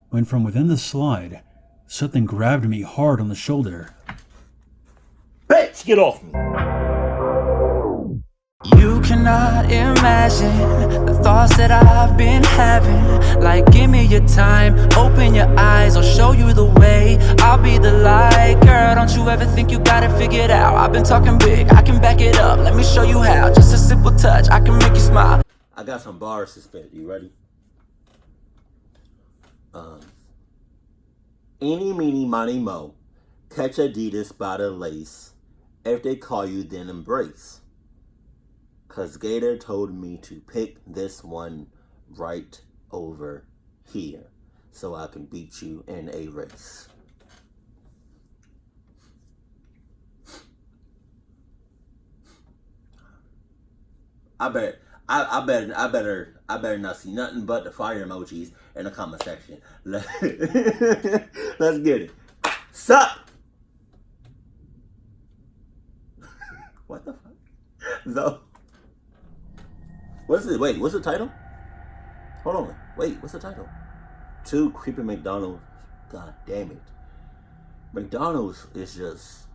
when from within the slide, something grabbed me hard on the shoulder. Bitch, get off me! You cannot imagine the thoughts that I've been having. Like, give me your time, open your eyes, I'll show you the way. I'll be the light, girl, don't you ever think you got it figured out. I've been talking big, I can back it up, let me show you how. Just a simple touch, I can make you smile. I got some bars to spit, you ready? Eeny, meeny, miny, mo. Catch Adidas by the lace. If they call you, then embrace. Cause Gattor told me to pick this one right over here so I can beat you in a race. I better not see nothing but the fire emojis in the comment section. Let's get it. Sup? What the fuck? No. What's it? Wait, what's the title? Hold on. Wait, what's the title? 2 creepy McDonald's. God damn it. McDonald's is just...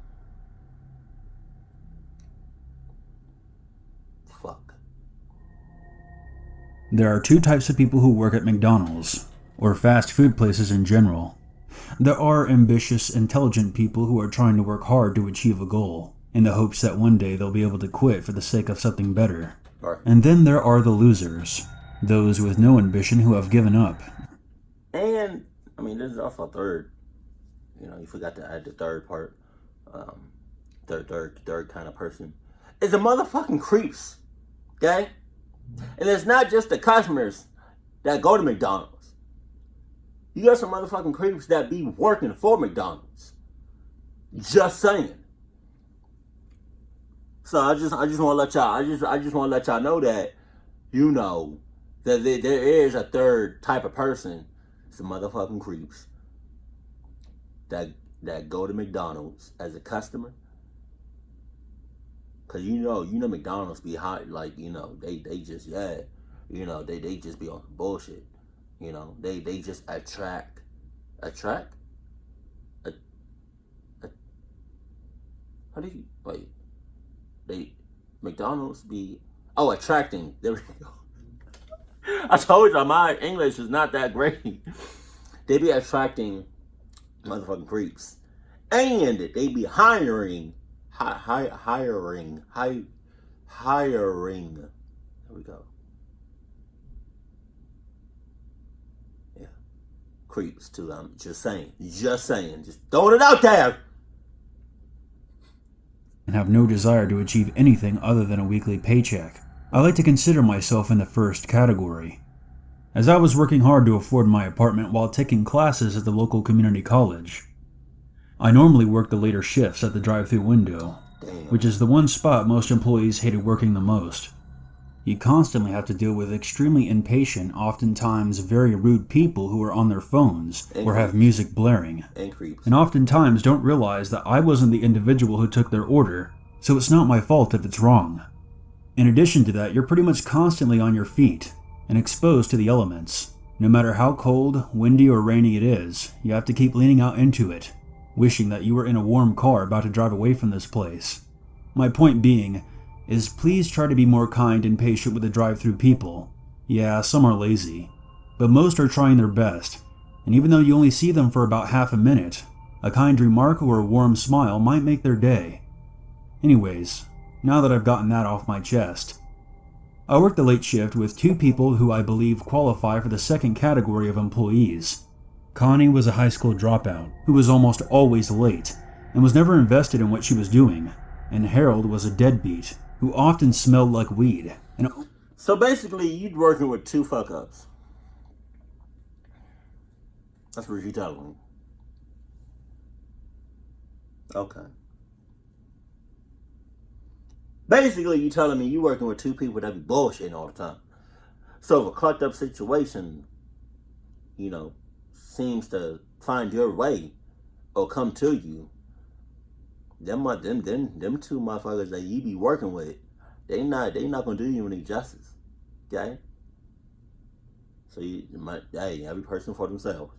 fuck. There are 2 types of people who work at McDonald's, or fast food places in general. There are ambitious, intelligent people who are trying to work hard to achieve a goal, in the hopes that one day they'll be able to quit for the sake of something better. And then there are the losers, those with no ambition who have given up. And, I mean, this is also third. You know, you forgot to add the third part. Third kind of person. It's the motherfucking creeps. Okay? And it's not just the customers that go to McDonald's. You got some motherfucking creeps that be working for McDonald's. Just saying. So I just want to let y'all. I just want to let y'all know that, you know, that there is a third type of person. Some motherfucking creeps that go to McDonald's as a customer. Cause you know McDonald's be hot, like, you know, they just, yeah, you know, they just be on bullshit. You know, they just attract. How do you wait? McDonald's be attracting. There we go. I told y'all my English is not that great. They be attracting motherfucking creeps, and they be hiring. There we go. Yeah, creeps too. I'm just saying, just throwing it out there. And have no desire to achieve anything other than a weekly paycheck. I like to consider myself in the first category, as I was working hard to afford my apartment while taking classes at the local community college. I normally work the later shifts at the drive-thru window, which is the one spot most employees hated working the most. You constantly have to deal with extremely impatient, oftentimes very rude people who are on their phones or have music blaring, and oftentimes don't realize that I wasn't the individual who took their order, so it's not my fault if it's wrong. In addition to that, you're pretty much constantly on your feet and exposed to the elements. No matter how cold, windy, or rainy it is, you have to keep leaning out into it, wishing that you were in a warm car about to drive away from this place. My point being is, please try to be more kind and patient with the drive-thru people. Yeah, some are lazy, but most are trying their best, and even though you only see them for about half a minute, a kind remark or a warm smile might make their day. Anyways, now that I've gotten that off my chest, I work the late shift with 2 people who I believe qualify for the second category of employees. Connie was a high school dropout who was almost always late and was never invested in what she was doing, and Harold was a deadbeat who often smelled like weed. So basically, you'd working with 2 fuck-ups. That's what you're telling me. Okay. Basically, you telling me you working with 2 people that be bullshitting all the time. So if a clucked up situation, you know, seems to find your way or come to you, them 2 motherfuckers that you be working with, they not gonna do you any justice. Okay? So every person for themselves.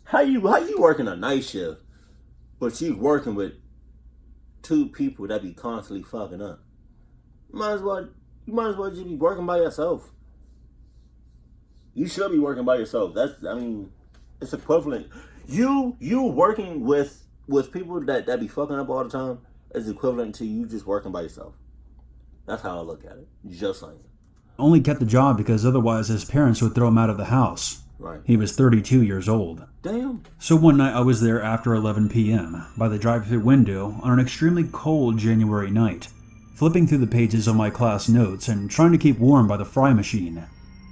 How you working a night shift, but you working with two people that be constantly fucking up? You might as well just be working by yourself. You should be working by yourself. It's equivalent. You working with people that be fucking up all the time is equivalent to you just working by yourself. That's how I look at it. Just saying. Only kept the job because otherwise his parents would throw him out of the house. Right. He was 32 years old. Damn. So one night I was there after 11 p.m. by the drive-thru window on an extremely cold January night, flipping through the pages of my class notes and trying to keep warm by the fry machine.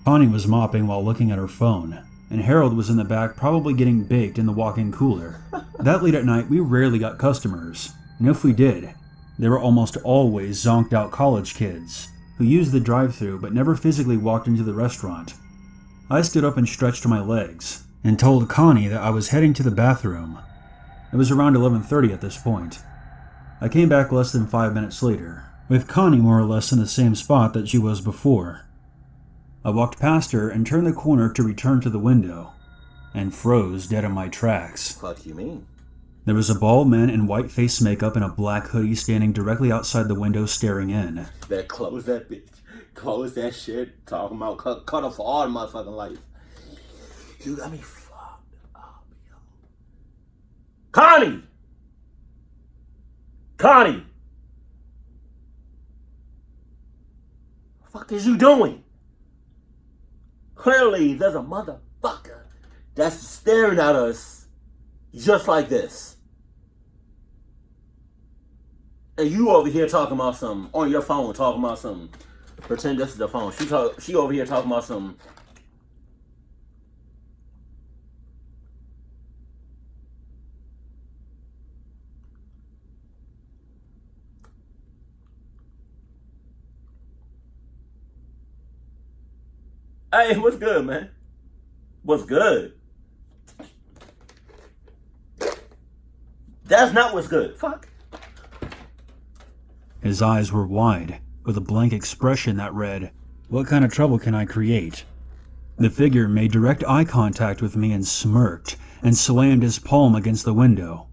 Connie was mopping while looking at her phone, and Harold was in the back probably getting baked in the walk-in cooler. That late at night, we rarely got customers, and if we did, they were almost always zonked-out college kids who used the drive-thru but never physically walked into the restaurant. I stood up and stretched my legs and told Connie that I was heading to the bathroom. It was around 11:30 at this point. I came back less than 5 minutes later, with Connie more or less in the same spot that she was before. I walked past her and turned the corner to return to the window, and froze dead in my tracks. Fuck you mean? There was a bald man in white face makeup and a black hoodie standing directly outside the window staring in. Close that bitch. Close that shit. Talking about cut off all the motherfucking lights. You got me fucked up, yo. Connie! Connie! What the fuck is you doing? Clearly, there's a motherfucker that's staring at us just like this. And you over here talking about something on your phone, talking about something. Pretend this is the phone. She over here talking about something. Hey, what's good, man? What's good? That's not what's good. Fuck. His eyes were wide, with a blank expression that read, "What kind of trouble can I create?" The figure made direct eye contact with me and smirked, and slammed his palm against the window.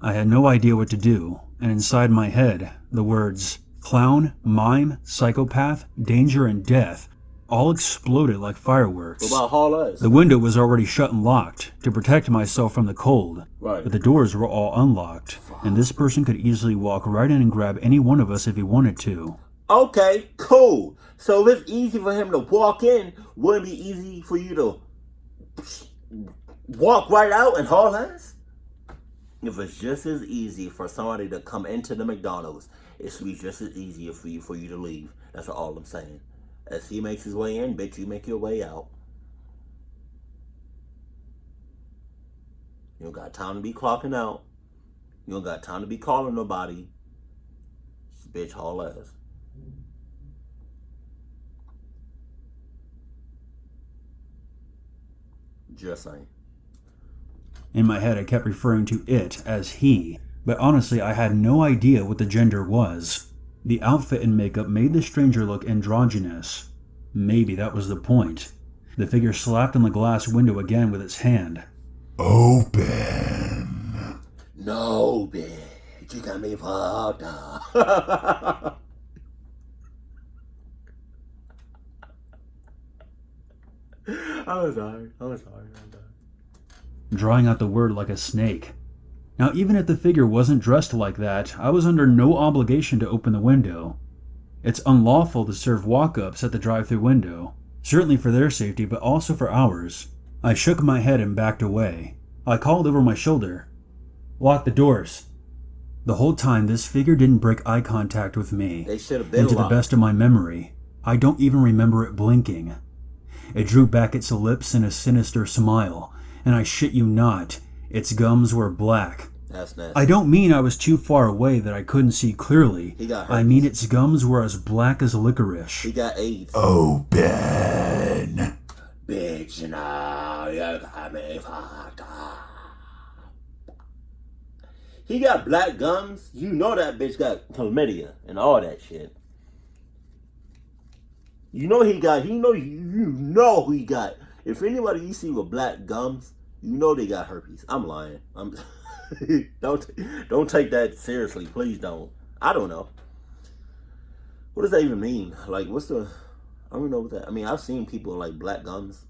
I had no idea what to do, and inside my head, the words, clown, mime, psychopath, danger, and death all exploded like fireworks. What about haul us? The window was already shut and locked to protect myself from the cold, Right. but the doors were all unlocked, and this person could easily walk right in and grab any one of us if he wanted to. Okay, cool. So if it's easy for him to walk in, wouldn't it be easy for you to walk right out and haul ass? If it's just as easy for somebody to come into the McDonald's, it should be just as easy for you to leave. That's all I'm saying. As he makes his way in, bitch, you make your way out. You don't got time to be clocking out. You don't got time to be calling nobody. Just bitch, haul ass. Just saying. In my head, I kept referring to it as he, but honestly, I had no idea what the gender was. The outfit and makeup made the stranger look androgynous. Maybe that was the point. The figure slapped on the glass window again with its hand. Open. No, bitch. You got me fucked up. I'm sorry. Drawing out the word like a snake. Now, even if the figure wasn't dressed like that, I was under no obligation to open the window. It's unlawful to serve walk-ups at the drive-thru window, certainly for their safety, but also for ours. I shook my head and backed away. I called over my shoulder, "Lock the doors." The whole time, this figure didn't break eye contact with me. They should have been And to the locked. best of my memory, I don't even remember it blinking. It drew back its lips in a sinister smile, and I shit you not, its gums were black. That's nasty. I don't mean I was too far away that I couldn't see clearly. He got I herpes. mean its gums were as black as licorice. He got AIDS. Open. Bitch, now you got me fucked up. He got black gums. You know that bitch got chlamydia and all that shit. You know he got. You know he got. If anybody you see with black gums, You know they got herpes. I'm lying. Don't take that seriously. Please don't. I don't know. What does that even mean? Like, I don't know what that. I mean, I've seen people like black gums.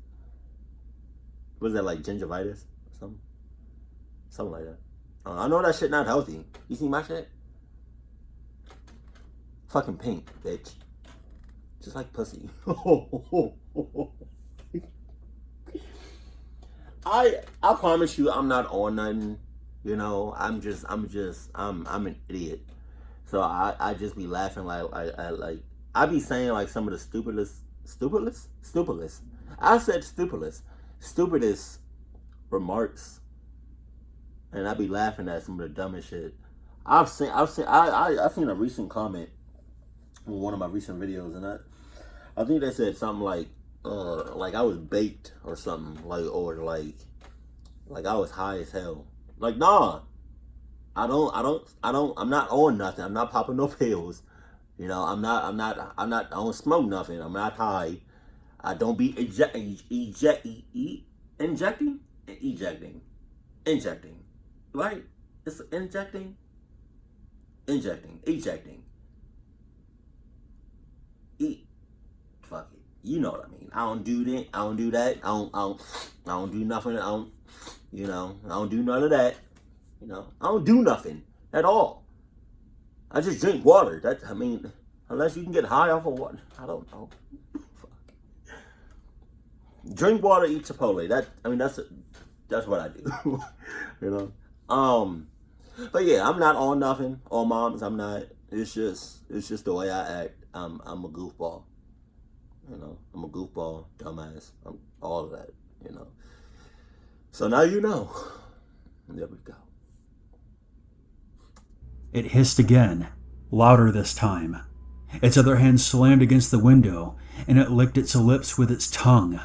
What is that, like gingivitis or something? Something like that. I know that shit not healthy. You see my shit? Fucking pink, bitch. Just like pussy. I promise you, I'm not on nothing. You know, I'm an idiot. So I just be laughing like I be saying like some of the stupidest. I said stupidest remarks, and I be laughing at some of the dumbest shit. I've seen a recent comment in one of my recent videos, and I think they said something like I was baked or something, or I was high as hell. Like, nah, I'm not on nothing. I'm not popping no pills. You know, I don't smoke nothing. I'm not high. I don't be injecting, right? It's ejecting. Fuck it. You know what I mean. I don't do that. I don't do nothing. I don't do none of that. You know, I don't do nothing at all. I just drink water. Unless you can get high off of water. I don't know. Fuck. Drink water, eat Chipotle. That's what I do. You know? But yeah, I'm not on nothing. On moms, I'm not. It's just the way I act. I'm a goofball. You know, I'm a goofball, dumbass. I'm all of that, you know. So now you know. There we go. It hissed again, louder this time. Its other hand slammed against the window, and it licked its lips with its tongue.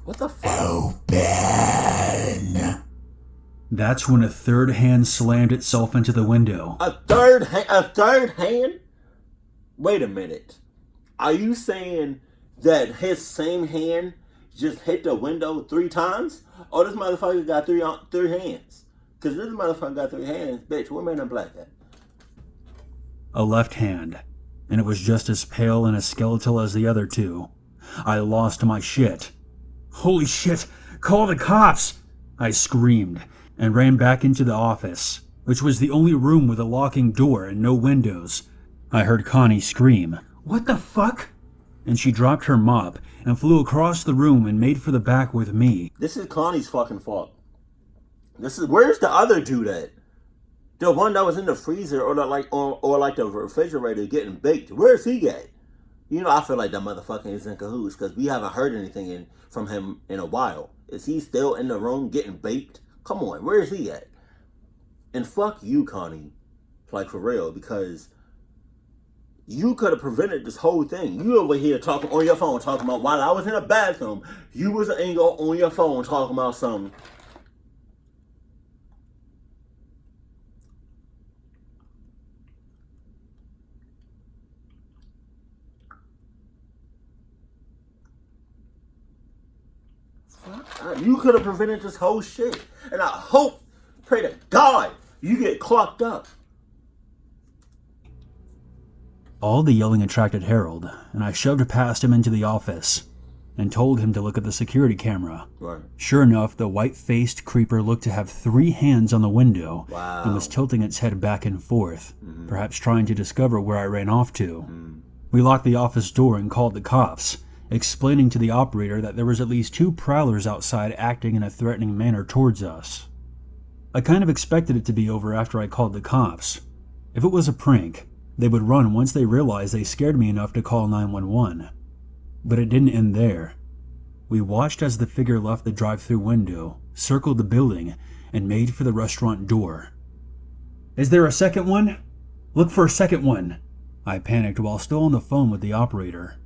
What the fuck? Open! That's when a third hand slammed itself into the window. A third hand? Wait a minute. Are you saying that his same hand just hit the window 3 times? Or this motherfucker got three hands? Because this motherfucker got 3 hands. Bitch, where Man in Black at? A left hand, and it was just as pale and as skeletal as the other 2. I lost my shit. Holy shit! Call the cops! I screamed, and ran back into the office, which was the only room with a locking door and no windows. I heard Connie scream, "What the fuck?" And she dropped her mop and flew across the room and made for the back with me. This is Connie's fucking fault. Where's the other dude at? The one that was in the freezer or the refrigerator getting baked. Where's he at? You know, I feel like that motherfucker is in cahoots because we haven't heard anything from him in a while. Is he still in the room getting baked? Come on, where is he at? And fuck you, Connie. Like, for real, because you could have prevented this whole thing. You over here talking on your phone, talking about while I was in the bathroom, you was on your phone talking about something. You could have prevented this whole shit. And I pray to God, you get clocked up. All the yelling attracted Harold, and I shoved past him into the office and told him to look at the security camera. Right. Sure enough, the white-faced creeper looked to have 3 hands on the window. Wow. And was tilting its head back and forth, perhaps trying to discover where I ran off to. We locked the office door and called the cops, explaining to the operator that there was at least 2 prowlers outside acting in a threatening manner towards us. I kind of expected it to be over after I called the cops. If it was a prank, they would run once they realized they scared me enough to call 911. But it didn't end there. We watched as the figure left the drive-thru window, circled the building, and made for the restaurant door. "Is there a second one? Look for a second one," I panicked while still on the phone with the operator.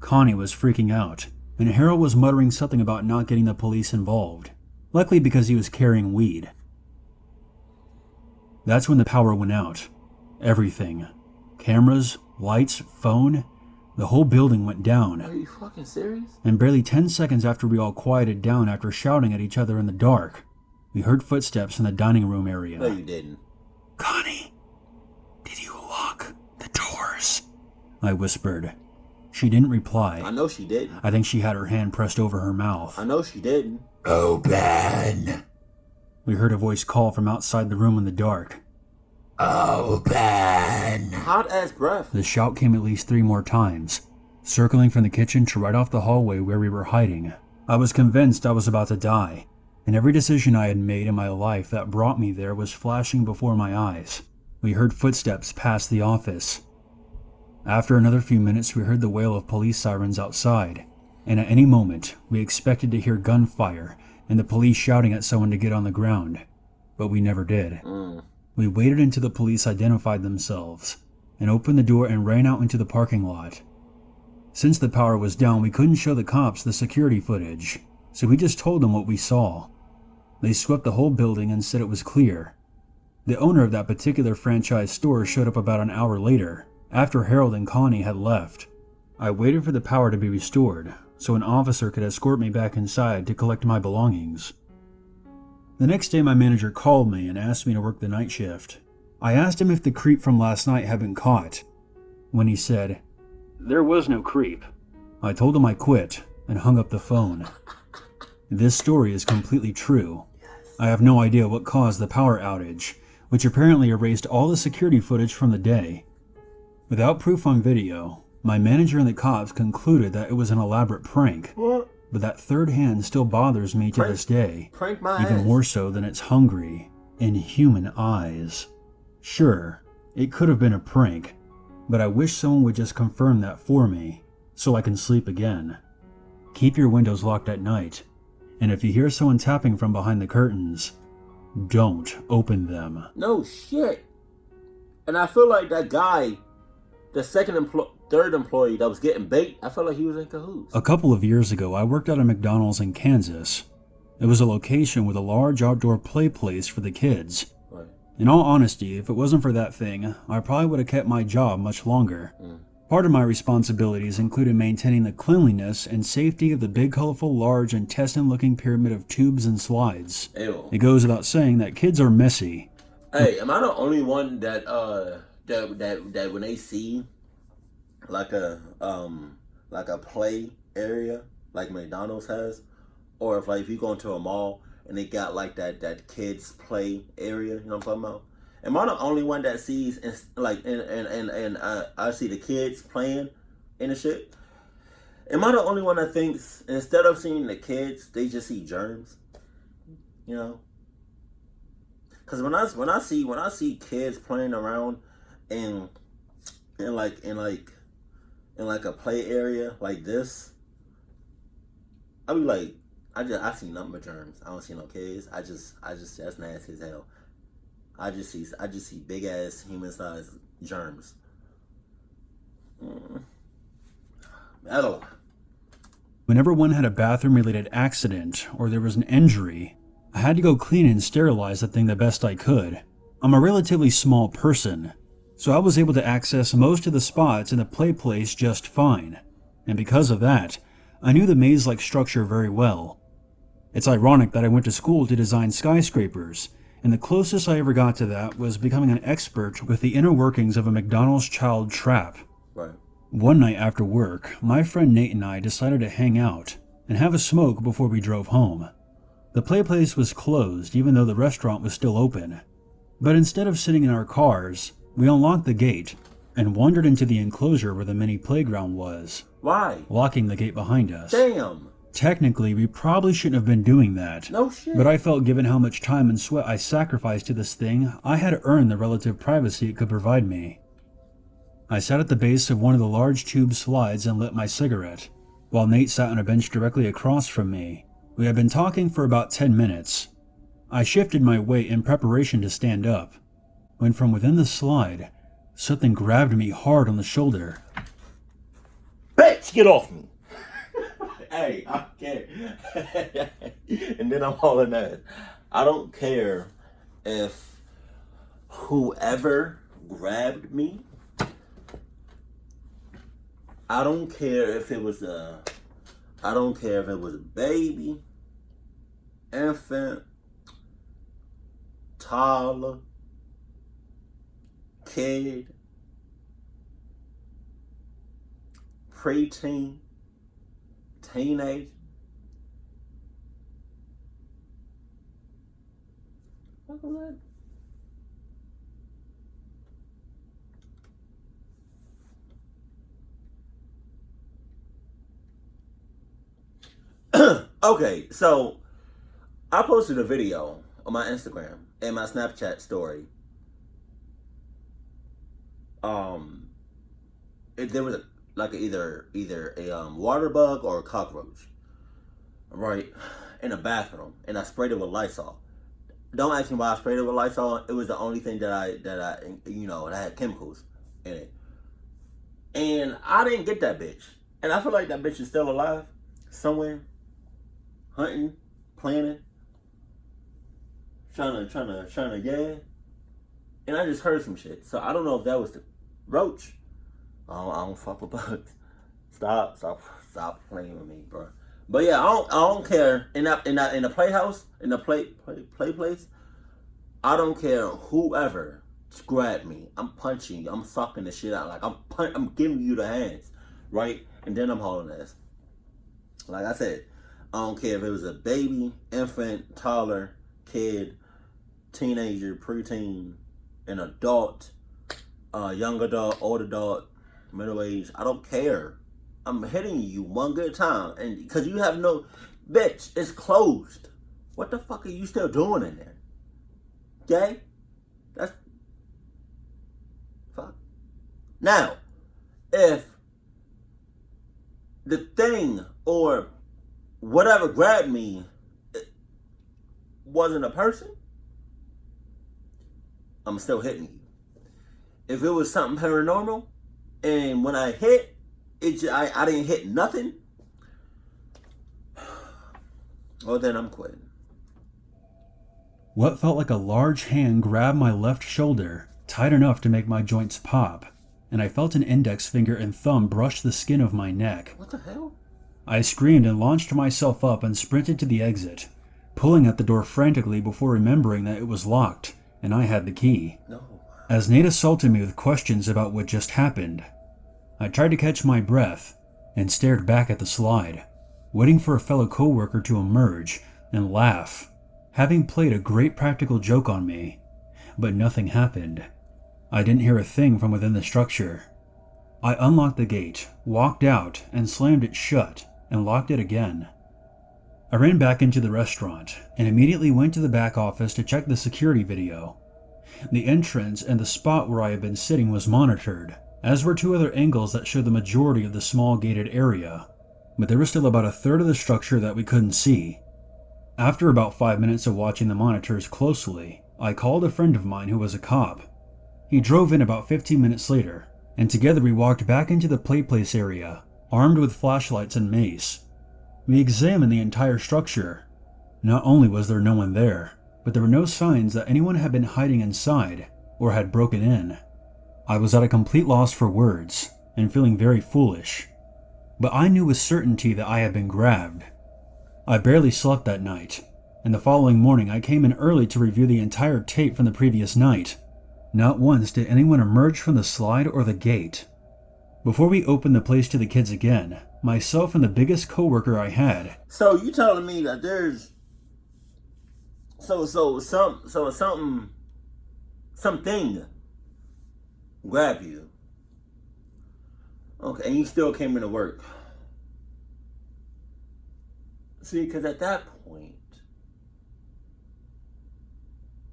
Connie was freaking out, and Harold was muttering something about not getting the police involved, likely because he was carrying weed. That's when the power went out. Everything. Cameras, lights, phone. The whole building went down. Are you fucking serious? And barely 10 seconds after we all quieted down after shouting at each other in the dark, we heard footsteps in the dining room area. No, you didn't. Connie, did you lock the doors? I whispered. She didn't reply. I know she didn't. I think she had her hand pressed over her mouth. I know she didn't. Open. We heard a voice call from outside the room in the dark. Open. Hot ass breath. The shout came at least 3 more times, circling from the kitchen to right off the hallway where we were hiding. I was convinced I was about to die, and every decision I had made in my life that brought me there was flashing before my eyes. We heard footsteps pass the office. After another few minutes, we heard the wail of police sirens outside, and at any moment, we expected to hear gunfire and the police shouting at someone to get on the ground, but we never did. We waited until the police identified themselves, and opened the door and ran out into the parking lot. Since the power was down, we couldn't show the cops the security footage, so we just told them what we saw. They swept the whole building and said it was clear. The owner of that particular franchise store showed up about an hour later, after Harold and Connie had left. I waited for the power to be restored, so an officer could escort me back inside to collect my belongings. The next day my manager called me and asked me to work the night shift. I asked him if the creep from last night had been caught. When he said, "There was no creep," I told him I quit and hung up the phone. This story is completely true. I have no idea what caused the power outage, which apparently erased all the security footage from the day. Without proof on video, my manager and the cops concluded that it was an elaborate prank. What? But that third hand still bothers me to this day, Prank my even ass. more so than its hungry, inhuman eyes. Sure, it could have been a prank, but I wish someone would just confirm that for me, so I can sleep again. Keep your windows locked at night, and if you hear someone tapping from behind the curtains, don't open them. No shit. And I feel like that guy, the third employee that was getting bait, I felt like he was in cahoots. A couple of years ago, I worked at a McDonald's in Kansas. It was a location with a large outdoor play place for the kids. Right. In all honesty, if it wasn't for that thing, I probably would have kept my job much longer. Part of my responsibilities included maintaining the cleanliness and safety of the big, colorful, large, intestine-looking pyramid of tubes and slides. Ew. It goes without saying that kids are messy. Hey, am I the only one that that when they see like a play area like McDonald's has, or if you go into a mall and they got like that kids play area, you know what I'm talking about? Am I the only one that sees and I see the kids playing and the shit? Am I the only one that thinks instead of seeing the kids, they just see germs? You know? Because when I see kids playing around in a play area like this, I be like, I see nothing but germs. I don't see no kids. I just that's nasty as hell. I just see big ass human sized germs. Metal. Whenever one had a bathroom related accident or there was an injury, I had to go clean and sterilize the thing the best I could. I'm a relatively small person, so I was able to access most of the spots in the play place just fine, and because of that, I knew the maze-like structure very well. It's ironic that I went to school to design skyscrapers, and the closest I ever got to that was becoming an expert with the inner workings of a McDonald's child trap. Right. One night after work, my friend Nate and I decided to hang out and have a smoke before we drove home. The play place was closed even though the restaurant was still open. But instead of sitting in our cars, we unlocked the gate and wandered into the enclosure where the mini playground was, Why? locking the gate behind us. Damn. Technically, we probably shouldn't have been doing that. No shit. But I felt given how much time and sweat I sacrificed to this thing, I had to earn the relative privacy it could provide me. I sat at the base of one of the large tube slides and lit my cigarette, while Nate sat on a bench directly across from me. We had been talking for about 10 minutes. I shifted my weight in preparation to stand up, when from within the slide, something grabbed me hard on the shoulder. Bitch, get off me. Hey, I don't care. And then I'm hauling ass. I don't care if whoever grabbed me, I don't care if it was a baby, infant, toddler, kid, preteen, teenage. What was that? Okay, so I posted a video on my Instagram and my Snapchat story. There was either a water bug or a cockroach, right, in a bathroom, and I sprayed it with Lysol. Don't ask me why I sprayed it with Lysol. It was the only thing that had chemicals in it, and I didn't get that bitch, and I feel like that bitch is still alive somewhere. Hunting, planning, trying to, yeah. And I just heard some shit. So I don't know if that was the roach. I don't fuck with bugs. Stop playing with me, bro. But yeah, I don't care. In the playhouse, in the play place, I don't care whoever grab me. I'm punching you. I'm sucking the shit out. Like I'm giving you the hands, right? And then I'm hauling ass. Like I said, I don't care if it was a baby, infant, toddler, kid, teenager, preteen, an adult, young adult, old adult, middle age. I don't care. I'm hitting you one good time. And because you have no... Bitch, it's closed. What the fuck are you still doing in there? Okay? That's... Fuck. Now, if the thing or whatever grabbed me wasn't a person, I'm still hitting you. If it was something paranormal, and when I hit, I didn't hit nothing, well then I'm quitting. What felt like a large hand grabbed my left shoulder, tight enough to make my joints pop, and I felt an index finger and thumb brush the skin of my neck. What the hell? I screamed and launched myself up and sprinted to the exit, pulling at the door frantically before remembering that it was locked and I had the key. No. As Nate assaulted me with questions about what just happened, I tried to catch my breath and stared back at the slide, waiting for a fellow coworker to emerge and laugh, having played a great practical joke on me. But nothing happened. I didn't hear a thing from within the structure. I unlocked the gate, walked out, and slammed it shut and locked it again. I ran back into the restaurant and immediately went to the back office to check the security video. The entrance and the spot where I had been sitting was monitored, as were two other angles that showed the majority of the small gated area, but there was still about a third of the structure that we couldn't see. After about 5 minutes of watching the monitors closely, I called a friend of mine who was a cop. He drove in about 15 minutes later, and together we walked back into the play place area, armed with flashlights and mace. We examined the entire structure. Not only was there no one there, but there were no signs that anyone had been hiding inside or had broken in. I was at a complete loss for words and feeling very foolish, but I knew with certainty that I had been grabbed. I barely slept that night, and the following morning I came in early to review the entire tape from the previous night. Not once did anyone emerge from the slide or the gate. Before we opened the place to the kids again, myself and the biggest coworker I had. So you telling me that there's something grab you. Okay, and you still came into work. See, because at that point,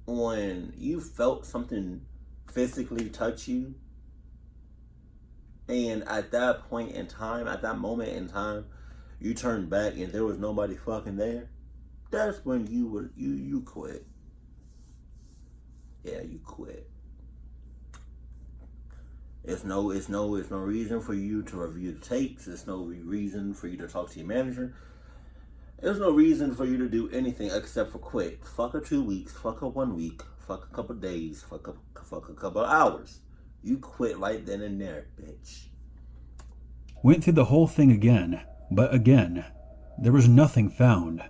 when you felt something physically touch you, and at that point in time, at that moment in time, you turned back and there was nobody fucking there, that's when you quit. Yeah, you quit. It's no reason for you to review the tapes. There's no reason for you to talk to your manager. There's no reason for you to do anything except for quit. Fuck a 2 weeks, fuck a 1 week, fuck a couple days, fuck a couple hours. You quit right then and there, bitch. Went through the whole thing again, but again, there was nothing found.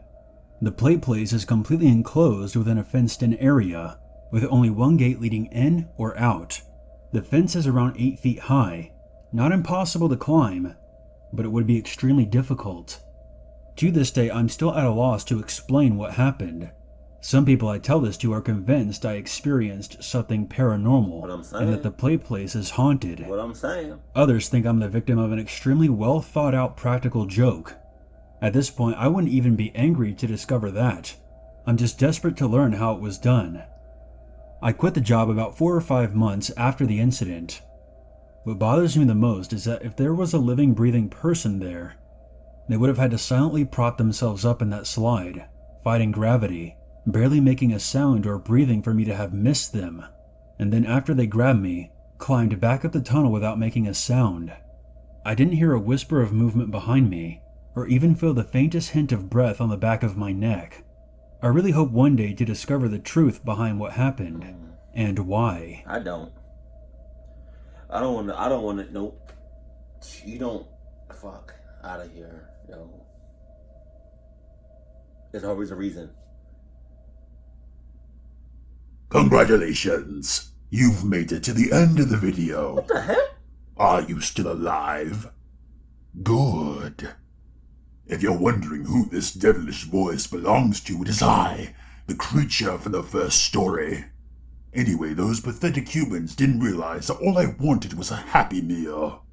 The play place is completely enclosed within a fenced-in area, with only one gate leading in or out. The fence is around 8 feet high, not impossible to climb, but it would be extremely difficult. To this day, I'm still at a loss to explain what happened. Some people I tell this to are convinced I experienced something paranormal and that the play place is haunted. What I'm saying. Others think I'm the victim of an extremely well thought out practical joke. At this point, I wouldn't even be angry to discover that. I'm just desperate to learn how it was done. I quit the job about 4 or 5 months after the incident. What bothers me the most is that if there was a living, breathing person there, they would have had to silently prop themselves up in that slide, fighting gravity, barely making a sound or breathing for me to have missed them, and then after they grabbed me, climbed back up the tunnel without making a sound. I didn't hear a whisper of movement behind me, or even feel the faintest hint of breath on the back of my neck. I really hope one day to discover the truth behind what happened, and why. I don't want to, nope. You don't, fuck, out of here, yo. There's always a reason. Congratulations! You've made it to the end of the video. What the hell? Are you still alive? Good. If you're wondering who this devilish voice belongs to, it is I, the creature from the first story. Anyway, those pathetic humans didn't realize that all I wanted was a happy meal.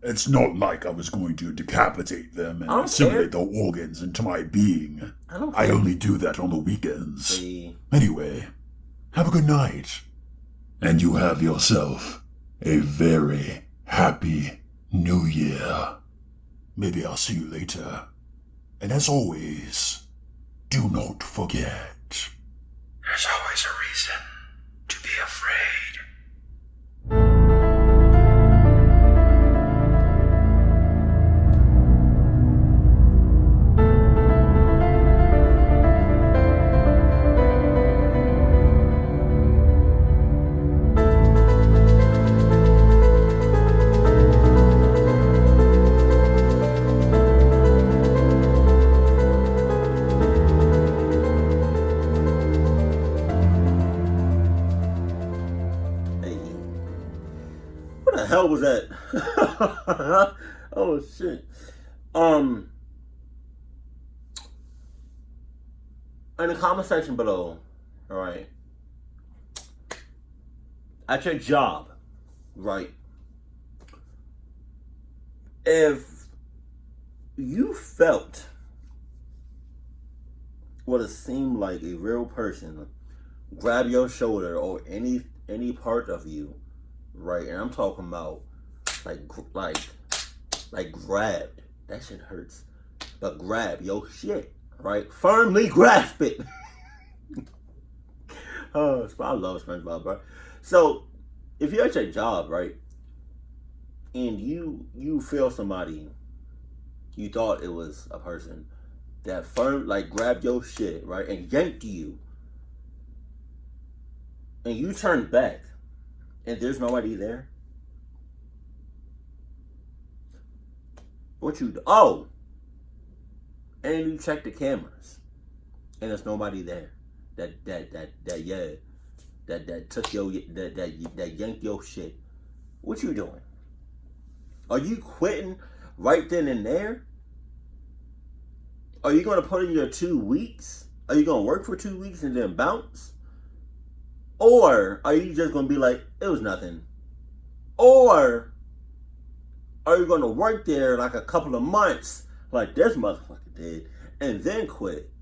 It's not like I was going to decapitate them and assimilate their organs into my being. I only do that on the weekends. See. Anyway, have a good night. And you have yourself a very happy New Year. Maybe I'll see you later. And as always, do not forget. There's always a reason to be afraid. The hell was that? Oh shit. In the comment section below, alright, at your job, right, if you felt what it seemed like a real person grab your shoulder or any part of you, right, and I'm talking about like grabbed. That shit hurts. But grab your shit, right? Firmly grasp it. Oh, I love SpongeBob, bro. So, if you're at your job, right, and you feel somebody, you thought it was a person that grabbed your shit, right, and yanked you, and you turn back, and there's nobody there. What you do? Oh, and you check the cameras, and there's nobody there. That took your that yanked your shit. What you doing? Are you quitting right then and there? Are you gonna put in your 2 weeks? Are you gonna work for 2 weeks and then bounce? Or are you just gonna be like, it was nothing? Or are you gonna work there like a couple of months, like this motherfucker did, and then quit?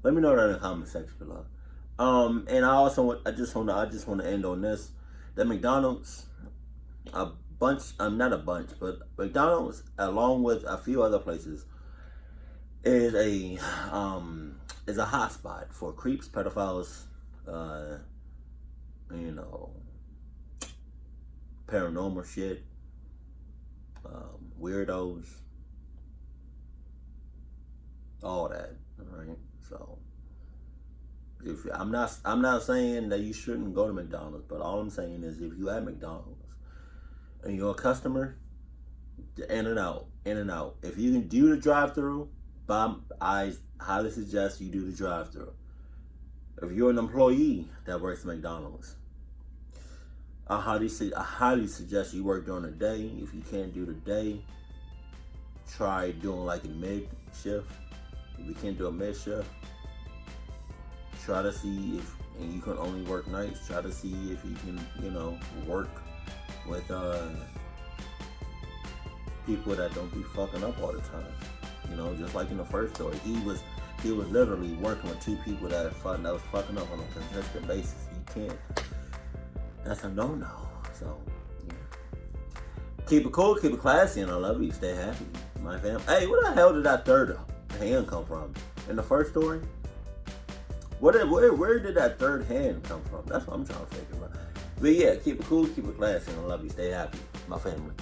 Let me know that in the comment section below. And I just want to end on this. That McDonald's, not a bunch, but McDonald's, along with a few other places, is a hotspot for creeps, pedophiles, paranormal shit, weirdos, all that. All right, so I'm not saying that you shouldn't go to McDonald's, but all I'm saying is if you at McDonald's and you're a customer In and out, in and out. If you can do the drive-through, I highly suggest you do the drive-through. If you're an employee that works at McDonald's, I highly suggest you work during the day. If you can't do the day, try doing like a mid shift. If you can't do a mid shift, try to see if, and you can only work nights, try to see if you can, work with people that don't be fucking up all the time. Just like in the first story, he was literally working with two people that was fucking up on a consistent basis. You can't. That's a no-no. So, yeah. Keep it cool, keep it classy, and I love you. Stay happy, my fam. Hey, where the hell did that third hand come from? In the first story? Where did that third hand come from? That's what I'm trying to figure out. But yeah, keep it cool, keep it classy, and I love you. Stay happy, my family.